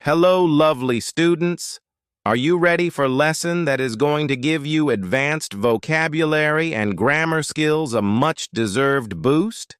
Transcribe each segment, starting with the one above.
Hello, lovely students. Are you ready for a lesson that is going to give you advanced vocabulary and grammar skills a much-deserved boost?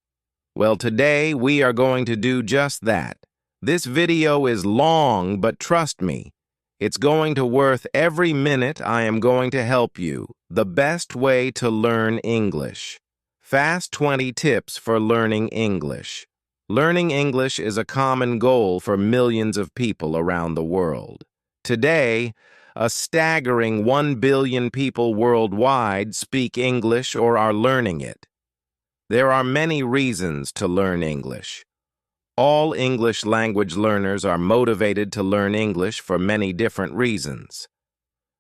Well, today we are going to do just that. This video is long, but trust me, it's going to worth every minute I am going to help you. The best way to learn English. Fast 20 tips for learning English. Learning English is a common goal for millions of people around the world. Today, a staggering 1 billion people worldwide speak English or are learning it. There are many reasons to learn English. All English language learners are motivated to learn English for many different reasons.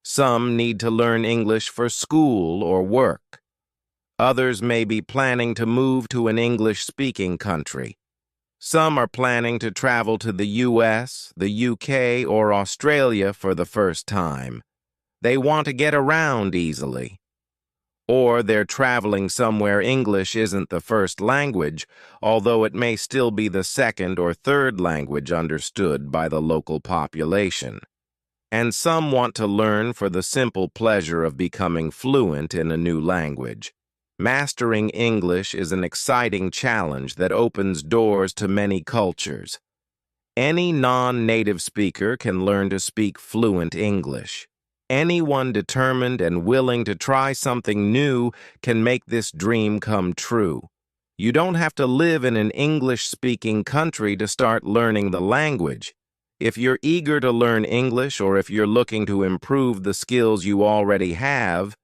Some need to learn English for school or work. Others may be planning to move to an English-speaking country. Some are planning to travel to the US, the UK, or Australia for the first time. They want to get around easily. Or they're traveling somewhere English isn't the first language, although it may still be the second or third language understood by the local population. And some want to learn for the simple pleasure of becoming fluent in a new language. Mastering English is an exciting challenge that opens doors to many cultures. Any non-native speaker can learn to speak fluent English. Anyone determined and willing to try something new can make this dream come true. You don't have to live in an English-speaking country to start learning the language. If you're eager to learn English or if you're looking to improve the skills you already have,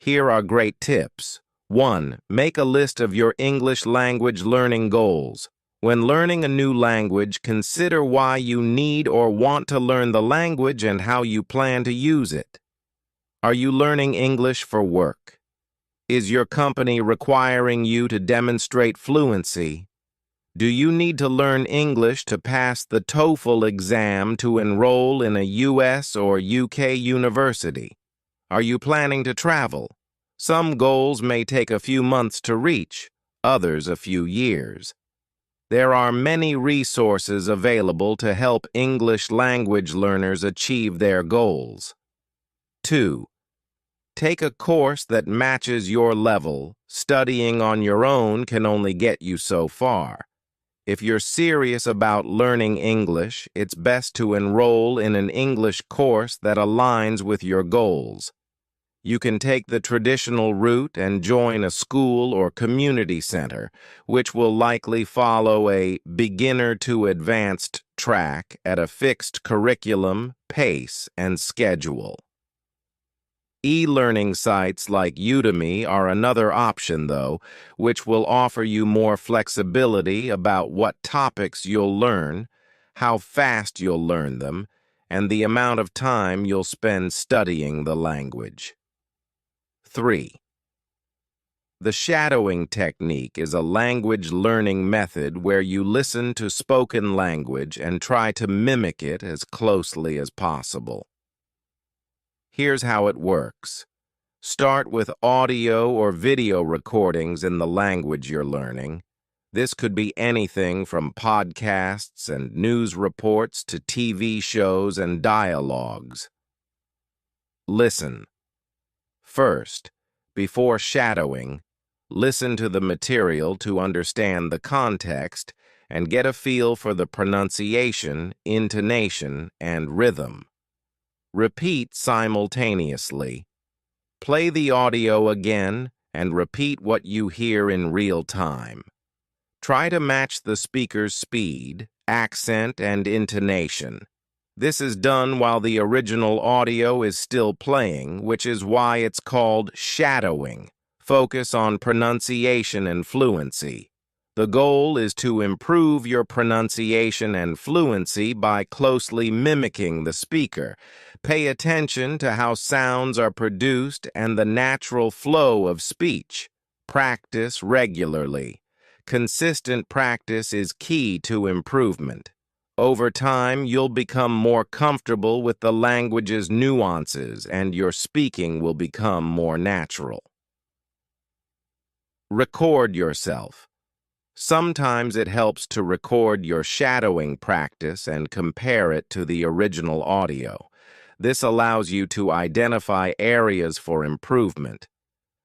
here are great tips. 1. Make a list of your English language learning goals. When learning a new language, consider why you need or want to learn the language and how you plan to use it. Are you learning English for work? Is your company requiring you to demonstrate fluency? Do you need to learn English to pass the TOEFL exam to enroll in a US or UK university? Are you planning to travel? Some goals may take a few months to reach, others a few years. There are many resources available to help English language learners achieve their goals. 2. Take a course that matches your level. Studying on your own can only get you so far. If you're serious about learning English, it's best to enroll in an English course that aligns with your goals. You can take the traditional route and join a school or community center, which will likely follow a beginner to advanced track at a fixed curriculum, pace, and schedule. E-learning sites like Udemy are another option, though, which will offer you more flexibility about what topics you'll learn, how fast you'll learn them, and the amount of time you'll spend studying the language. 3. The shadowing technique is a language learning method where you listen to spoken language and try to mimic it as closely as possible. Here's how it works. Start with audio or video recordings in the language you're learning. This could be anything from podcasts and news reports to TV shows and dialogues. Listen. First, before shadowing, listen to the material to understand the context and get a feel for the pronunciation, intonation, and rhythm. Repeat simultaneously. Play the audio again and repeat what you hear in real time. Try to match the speaker's speed, accent, and intonation. This is done while the original audio is still playing, which is why it's called shadowing. Focus on pronunciation and fluency. The goal is to improve your pronunciation and fluency by closely mimicking the speaker. Pay attention to how sounds are produced and the natural flow of speech. Practice regularly. Consistent practice is key to improvement. Over time, you'll become more comfortable with the language's nuances and your speaking will become more natural. Record yourself. Sometimes it helps to record your shadowing practice and compare it to the original audio. This allows you to identify areas for improvement.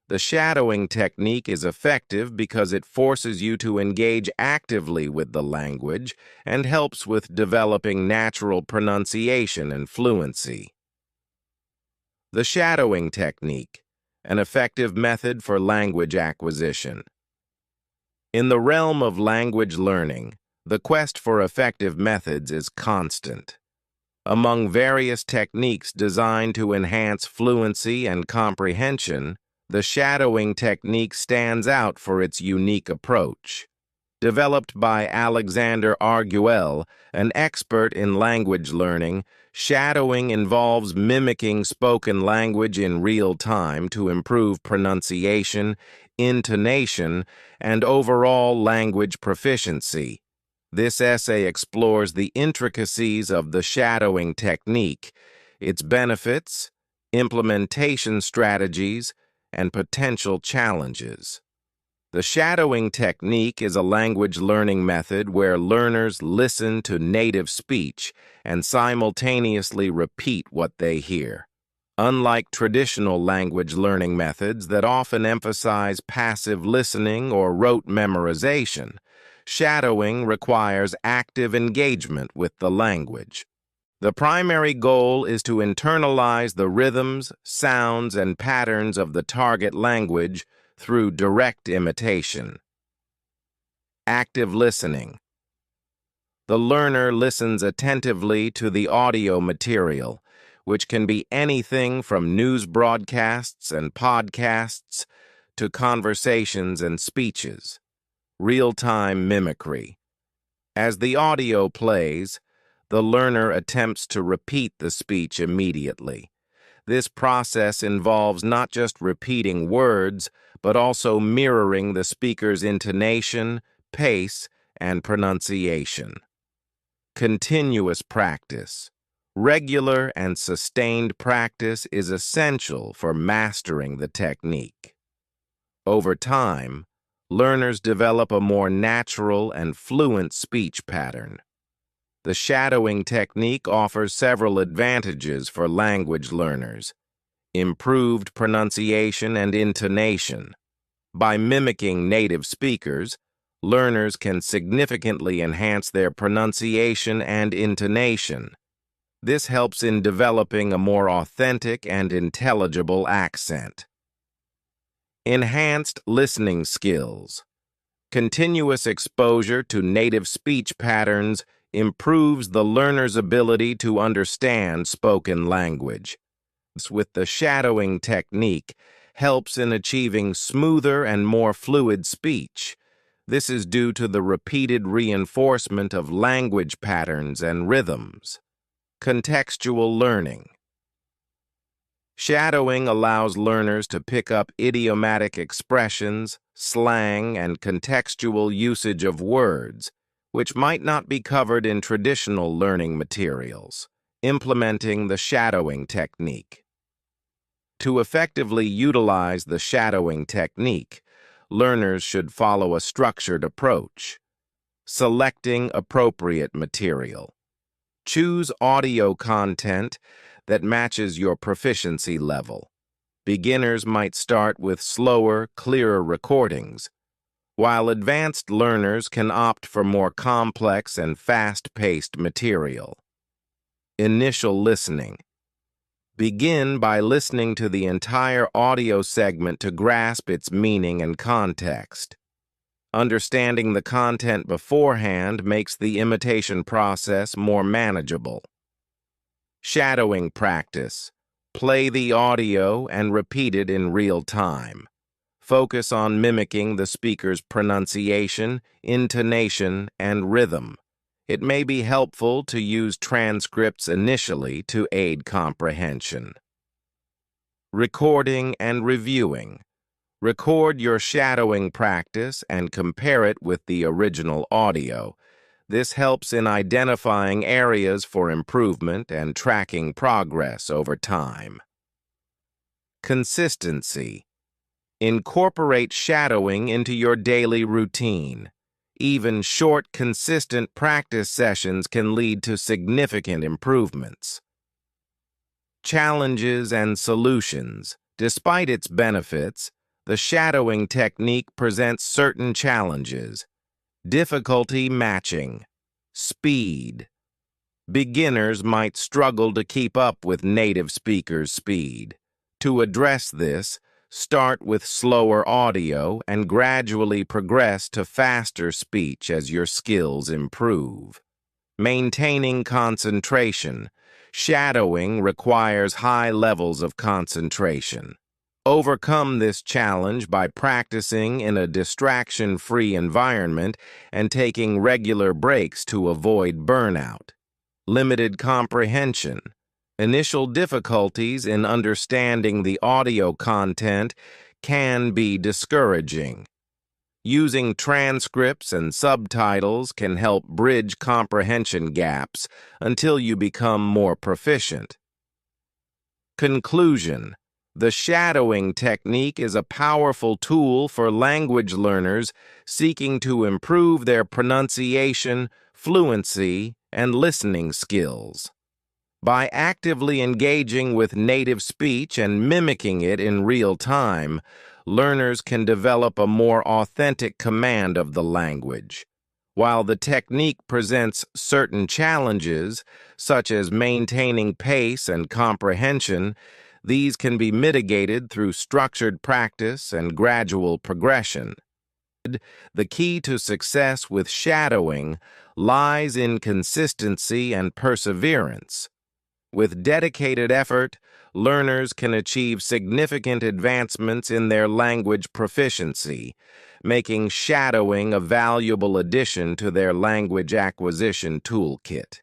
The shadowing technique is effective because it forces you to engage actively with the language and helps with developing natural pronunciation and fluency. The shadowing technique, an effective method for language acquisition. In the realm of language learning, the quest for effective methods is constant. Among various techniques designed to enhance fluency and comprehension, the shadowing technique stands out for its unique approach. Developed by Alexander Arguelle, an expert in language learning, shadowing involves mimicking spoken language in real time to improve pronunciation, intonation, and overall language proficiency. This essay explores the intricacies of the shadowing technique, its benefits, implementation strategies, and potential challenges. The shadowing technique is a language learning method where learners listen to native speech and simultaneously repeat what they hear. Unlike traditional language learning methods that often emphasize passive listening or rote memorization, shadowing requires active engagement with the language. The primary goal is to internalize the rhythms, sounds, and patterns of the target language through direct imitation. Active listening. The learner listens attentively to the audio material, which can be anything from news broadcasts and podcasts to conversations and speeches. Real-time mimicry. As the audio plays, the learner attempts to repeat the speech immediately. This process involves not just repeating words, but also mirroring the speaker's intonation, pace, and pronunciation. Continuous practice. Regular and sustained practice is essential for mastering the technique. Over time, learners develop a more natural and fluent speech pattern. The shadowing technique offers several advantages for language learners. Improved pronunciation and intonation. By mimicking native speakers, learners can significantly enhance their pronunciation and intonation. This helps in developing a more authentic and intelligible accent. Enhanced listening skills. Continuous exposure to native speech patterns improves the learner's ability to understand spoken language. With the shadowing technique, helps in achieving smoother and more fluid speech. This is due to the repeated reinforcement of language patterns and rhythms. Contextual learning. Shadowing allows learners to pick up idiomatic expressions, slang, and contextual usage of words, which might not be covered in traditional learning materials. Implementing the shadowing technique. To effectively utilize the shadowing technique, learners should follow a structured approach. Selecting appropriate material. Choose audio content that matches your proficiency level. Beginners might start with slower, clearer recordings, while advanced learners can opt for more complex and fast-paced material. Initial listening. Begin by listening to the entire audio segment to grasp its meaning and context. Understanding the content beforehand makes the imitation process more manageable. Shadowing practice. Play the audio and repeat it in real time. Focus on mimicking the speaker's pronunciation, intonation, and rhythm. It may be helpful to use transcripts initially to aid comprehension. Recording and reviewing. Record your shadowing practice and compare it with the original audio. This helps in identifying areas for improvement and tracking progress over time. Consistency. Incorporate shadowing into your daily routine. Even short, consistent practice sessions can lead to significant improvements. Challenges and solutions. Despite its benefits, the shadowing technique presents certain challenges. Difficulty matching. Speed. Beginners might struggle to keep up with native speakers' speed. To address this, start with slower audio and gradually progress to faster speech as your skills improve. Maintaining concentration. Shadowing requires high levels of concentration. Overcome this challenge by practicing in a distraction-free environment and taking regular breaks to avoid burnout. Limited comprehension. Initial difficulties in understanding the audio content can be discouraging. Using transcripts and subtitles can help bridge comprehension gaps until you become more proficient. Conclusion. The shadowing technique is a powerful tool for language learners seeking to improve their pronunciation, fluency, and listening skills. By actively engaging with native speech and mimicking it in real time, learners can develop a more authentic command of the language. While the technique presents certain challenges, such as maintaining pace and comprehension, these can be mitigated through structured practice and gradual progression. The key to success with shadowing lies in consistency and perseverance. With dedicated effort, learners can achieve significant advancements in their language proficiency, making shadowing a valuable addition to their language acquisition toolkit.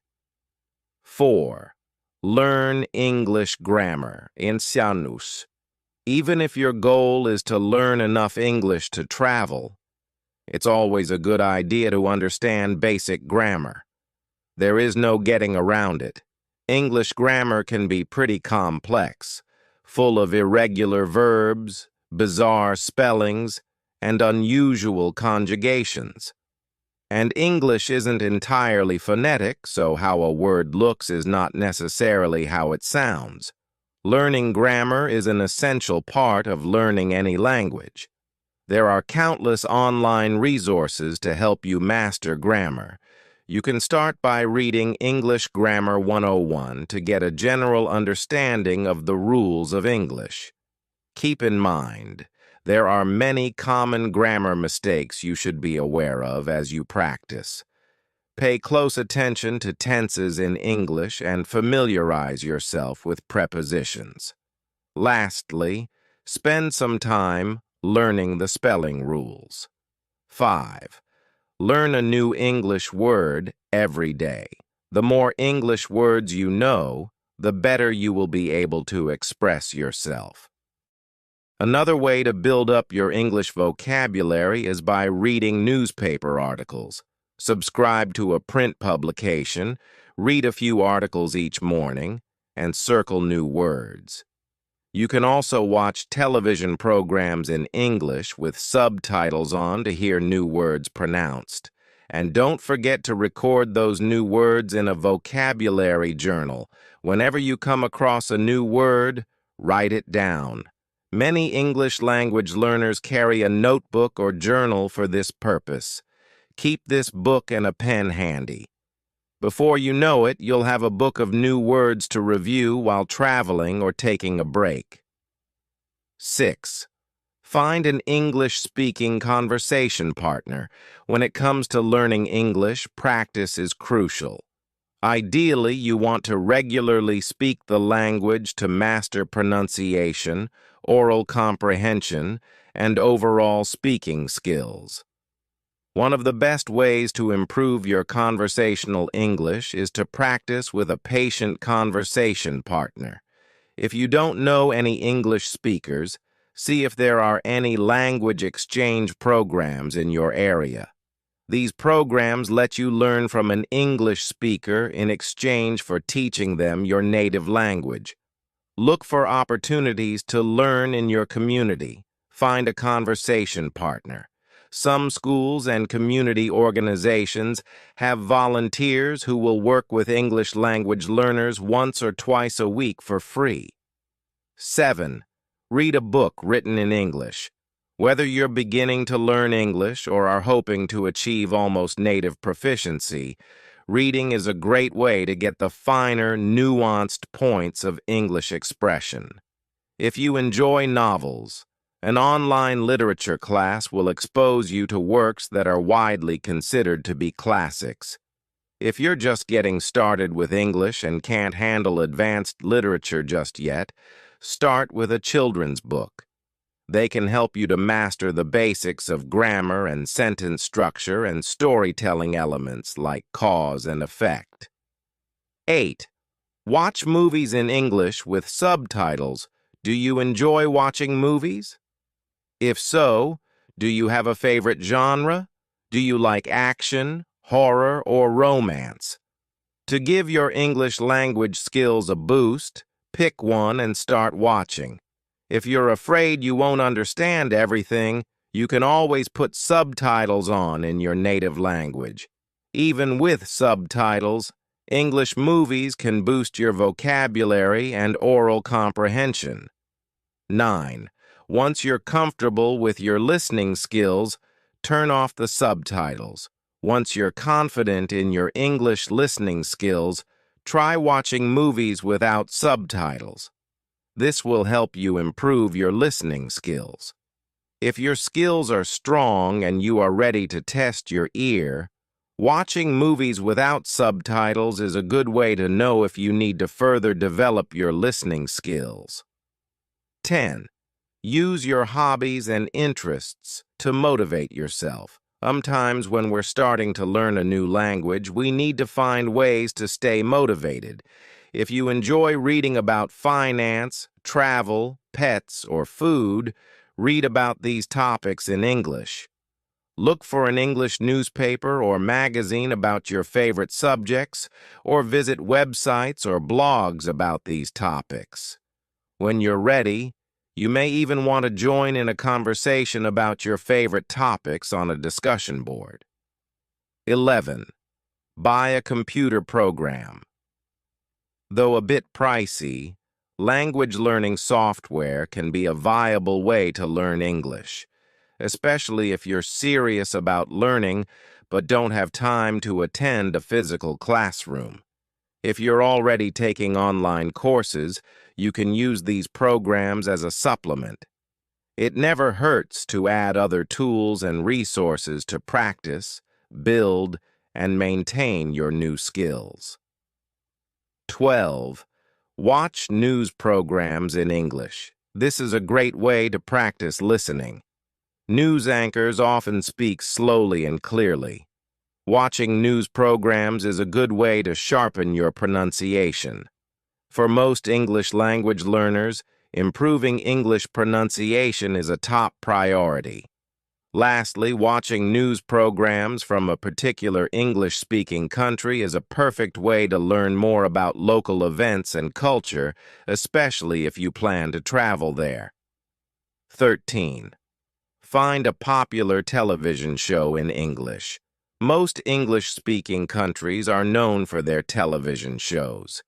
4. Learn English grammar. Ensinar. Even if your goal is to learn enough English to travel, it's always a good idea to understand basic grammar. There is no getting around it. English grammar can be pretty complex, full of irregular verbs, bizarre spellings, and unusual conjugations. And English isn't entirely phonetic, so how a word looks is not necessarily how it sounds. Learning grammar is an essential part of learning any language. There are countless online resources to help you master grammar. You can start by reading English Grammar 101 to get a general understanding of the rules of English. Keep in mind, there are many common grammar mistakes you should be aware of as you practice. Pay close attention to tenses in English and familiarize yourself with prepositions. Lastly, spend some time learning the spelling rules. 5. Learn a new English word every day. The more English words you know, the better you will be able to express yourself. Another way to build up your English vocabulary is by reading newspaper articles. Subscribe to a print publication, read a few articles each morning, and circle new words. You can also watch television programs in English with subtitles on to hear new words pronounced. And don't forget to record those new words in a vocabulary journal. Whenever you come across a new word, write it down. Many English language learners carry a notebook or journal for this purpose. Keep this book and a pen handy. Before you know it, you'll have a book of new words to review while traveling or taking a break. 6. Find an English-speaking conversation partner. When it comes to learning English, practice is crucial. Ideally, you want to regularly speak the language to master pronunciation, oral comprehension, and overall speaking skills. One of the best ways to improve your conversational English is to practice with a patient conversation partner. If you don't know any English speakers, see if there are any language exchange programs in your area. These programs let you learn from an English speaker in exchange for teaching them your native language. Look for opportunities to learn in your community. Find a conversation partner. Some schools and community organizations have volunteers who will work with English language learners once or twice a week for free. 7. Read a book written in English. Whether you're beginning to learn English or are hoping to achieve almost native proficiency, reading is a great way to get the finer, nuanced points of English expression. If you enjoy novels, an online literature class will expose you to works that are widely considered to be classics. If you're just getting started with English and can't handle advanced literature just yet, start with a children's book. They can help you to master the basics of grammar and sentence structure and storytelling elements like cause and effect. 8. Watch movies in English with subtitles. Do you enjoy watching movies? If so, do you have a favorite genre? Do you like action, horror, or romance? To give your English language skills a boost, pick one and start watching. If you're afraid you won't understand everything, you can always put subtitles on in your native language. Even with subtitles, English movies can boost your vocabulary and oral comprehension. 9. Once you're comfortable with your listening skills, turn off the subtitles. Once you're confident in your English listening skills, try watching movies without subtitles. This will help you improve your listening skills. If your skills are strong and you are ready to test your ear, watching movies without subtitles is a good way to know if you need to further develop your listening skills. 10. Use your hobbies and interests to motivate yourself. Sometimes when we're starting to learn a new language, we need to find ways to stay motivated. If you enjoy reading about finance, travel, pets, or food, read about these topics in English. Look for an English newspaper or magazine about your favorite subjects, or visit websites or blogs about these topics. When you're ready, you may even want to join in a conversation about your favorite topics on a discussion board. 11. Buy a computer program. Though a bit pricey, language learning software can be a viable way to learn English, especially if you're serious about learning but don't have time to attend a physical classroom. If you're already taking online courses, you can use these programs as a supplement. It never hurts to add other tools and resources to practice, build, and maintain your new skills. 12. Watch news programs in English. This is a great way to practice listening. News anchors often speak slowly and clearly. Watching news programs is a good way to sharpen your pronunciation. For most English language learners, improving English pronunciation is a top priority. Lastly, watching news programs from a particular English-speaking country is a perfect way to learn more about local events and culture, especially if you plan to travel there. 13. Find a popular television show in English. Most English-speaking countries are known for their television shows.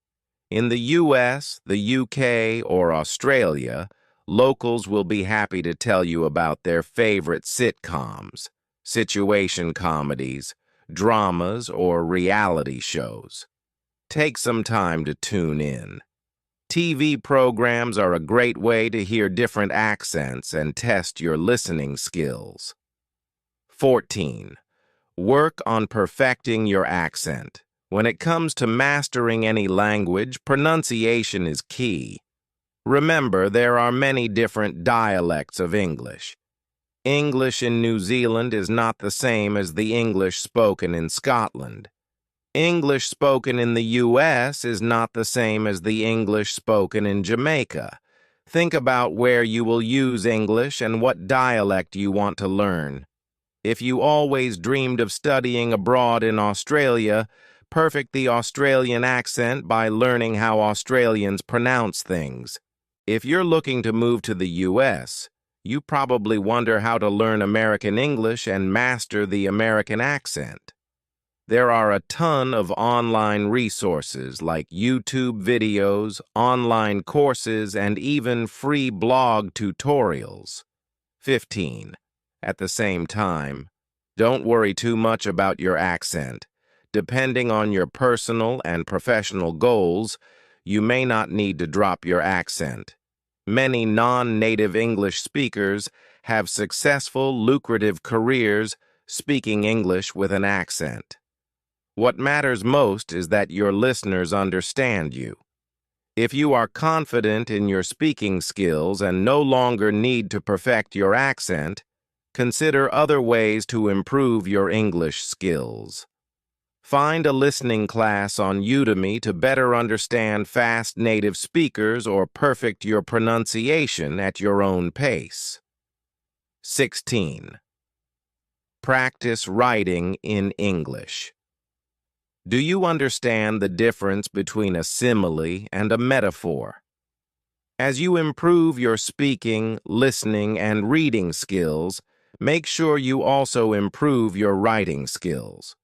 In the US, the UK, or Australia, locals will be happy to tell you about their favorite sitcoms, situation comedies, dramas, or reality shows. Take some time to tune in. TV programs are a great way to hear different accents and test your listening skills. 14. Work on perfecting your accent. When it comes to mastering any language, pronunciation is key. Remember, there are many different dialects of English. English in New Zealand is not the same as the English spoken in Scotland. English spoken in the US is not the same as the English spoken in Jamaica. Think about where you will use English and what dialect you want to learn. If you always dreamed of studying abroad in Australia, perfect the Australian accent by learning how Australians pronounce things. If you're looking to move to the US, You probably wonder how to learn American English and master the American accent. There are a ton of online resources like YouTube videos, online courses, and even free blog tutorials. 15. At the same time, don't worry too much about your accent. Depending on your personal and professional goals, you may not need to drop your accent. Many non-native English speakers have successful, lucrative careers speaking English with an accent. What matters most is that your listeners understand you. If you are confident in your speaking skills and no longer need to perfect your accent, consider other ways to improve your English skills. Find a listening class on Udemy to better understand fast native speakers or perfect your pronunciation at your own pace. 16. Practice writing in English. Do you understand the difference between a simile and a metaphor? As you improve your speaking, listening, and reading skills, make sure you also improve your writing skills.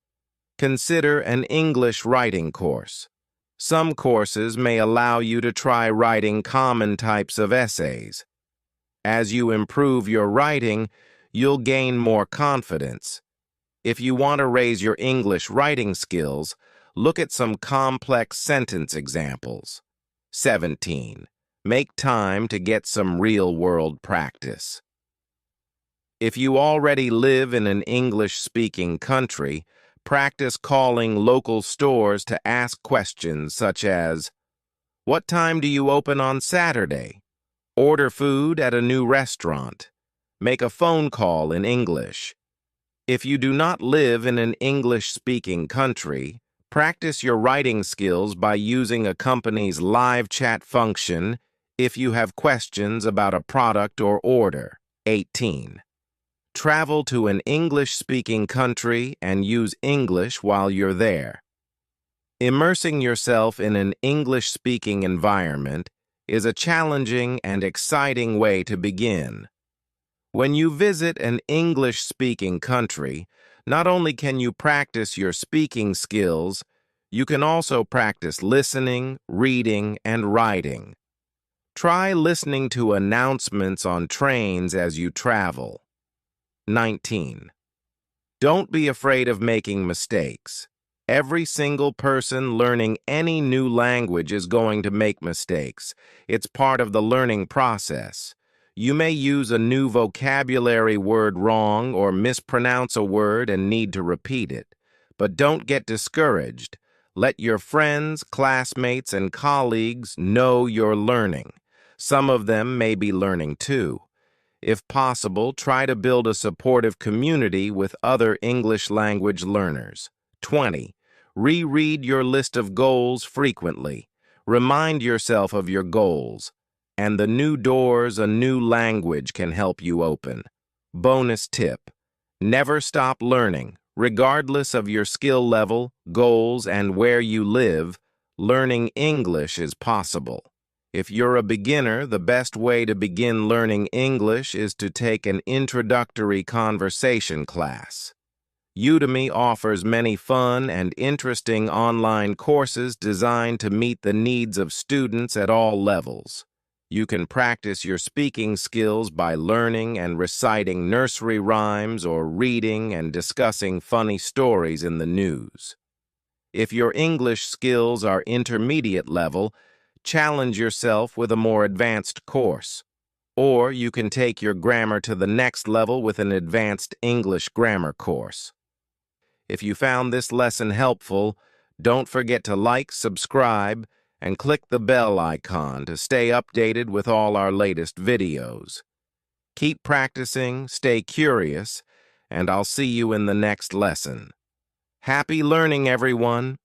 Consider an English writing course. Some courses may allow you to try writing common types of essays. As you improve your writing, you'll gain more confidence. If you want to raise your English writing skills, look at some complex sentence examples. 17. Make time to get some real-world practice. If you already live in an English-speaking country, practice calling local stores to ask questions such as, "What time do you open on Saturday?" Order food at a new restaurant. Make a phone call in English. If you do not live in an English-speaking country, practice your writing skills by using a company's live chat function if you have questions about a product or order. 18. Travel to an English-speaking country and use English while you're there. Immersing yourself in an English-speaking environment is a challenging and exciting way to begin. When you visit an English-speaking country, not only can you practice your speaking skills, you can also practice listening, reading, and writing. Try listening to announcements on trains as you travel. 19. Don't be afraid of making mistakes. Every single person learning any new language is going to make mistakes. It's part of the learning process. You may use a new vocabulary word wrong or mispronounce a word and need to repeat it. But don't get discouraged. Let your friends, classmates, and colleagues know you're learning. Some of them may be learning too. If possible, try to build a supportive community with other English language learners. 20. Reread your list of goals frequently. Remind yourself of your goals and the new doors a new language can help you open. Bonus tip: never stop learning. Regardless of your skill level, goals, and where you live, learning English is possible. If you're a beginner, the best way to begin learning English is to take an introductory conversation class. Udemy offers many fun and interesting online courses designed to meet the needs of students at all levels. You can practice your speaking skills by learning and reciting nursery rhymes or reading and discussing funny stories in the news. If your English skills are intermediate level, challenge yourself with a more advanced course. Or you can take your grammar to the next level with an advanced English grammar course. If you found this lesson helpful, don't forget to like, subscribe, and click the bell icon to stay updated with all our latest videos. Keep practicing, stay curious, and I'll see you in the next lesson. Happy learning, everyone!